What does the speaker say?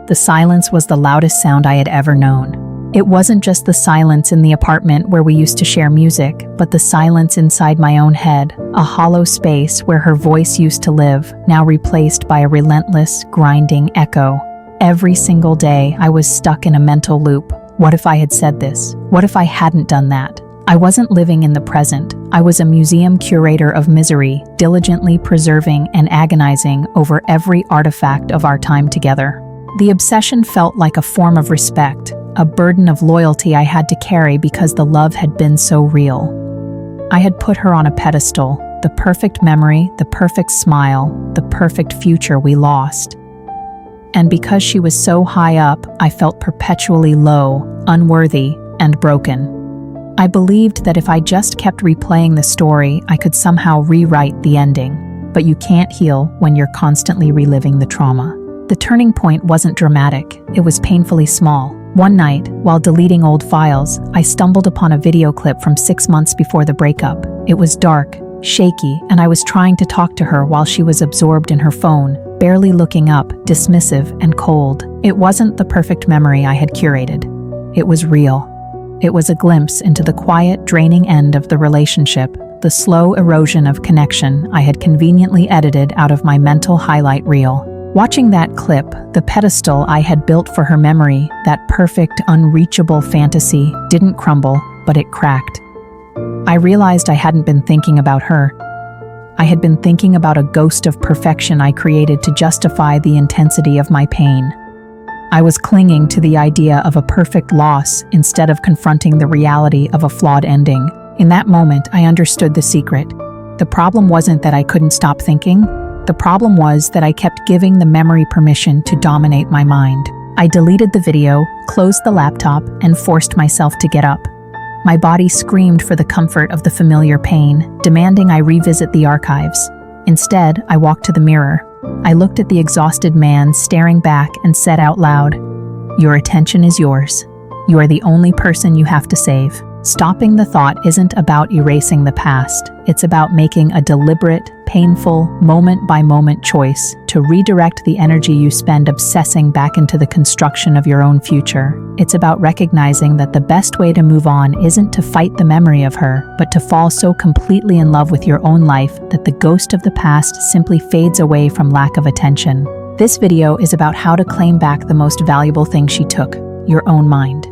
The silence was the loudest sound I had ever known. It wasn't just the silence in the apartment where we used to share music, but the silence inside my own head, a hollow space where her voice used to live, now replaced by a relentless, grinding echo. Every single day, I was stuck in a mental loop. What if I had said this? What if I hadn't done that? I wasn't living in the present. I was a museum curator of misery, diligently preserving and agonizing over every artifact of our time together. The obsession felt like a form of respect, a burden of loyalty I had to carry because the love had been so real. I had put her on a pedestal, the perfect memory, the perfect smile, the perfect future we lost. And because she was so high up, I felt perpetually low, unworthy, and broken. I believed that if I just kept replaying the story, I could somehow rewrite the ending. But you can't heal when you're constantly reliving the trauma. The turning point wasn't dramatic, it was painfully small. One night, while deleting old files, I stumbled upon a video clip from 6 months before the breakup. It was dark, shaky, and I was trying to talk to her while she was absorbed in her phone, barely looking up, dismissive and cold. It wasn't the perfect memory I had curated. It was real. It was a glimpse into the quiet, draining end of the relationship, the slow erosion of connection I had conveniently edited out of my mental highlight reel. Watching that clip, the pedestal I had built for her memory, that perfect, unreachable fantasy, didn't crumble, but it cracked. I realized I hadn't been thinking about her. I had been thinking about a ghost of perfection I created to justify the intensity of my pain. I was clinging to the idea of a perfect loss instead of confronting the reality of a flawed ending. In that moment, I understood the secret. The problem wasn't that I couldn't stop thinking. The problem was that I kept giving the memory permission to dominate my mind. I deleted the video, closed the laptop, and forced myself to get up. My body screamed for the comfort of the familiar pain, demanding I revisit the archives. Instead, I walked to the mirror. I looked at the exhausted man staring back and said out loud, "Your attention is yours. You are the only person you have to save." Stopping the thought isn't about erasing the past. It's about making a deliberate, painful, moment-by-moment choice to redirect the energy you spend obsessing back into the construction of your own future. It's about recognizing that the best way to move on isn't to fight the memory of her, but to fall so completely in love with your own life that the ghost of the past simply fades away from lack of attention. This video is about how to claim back the most valuable thing she took, your own mind.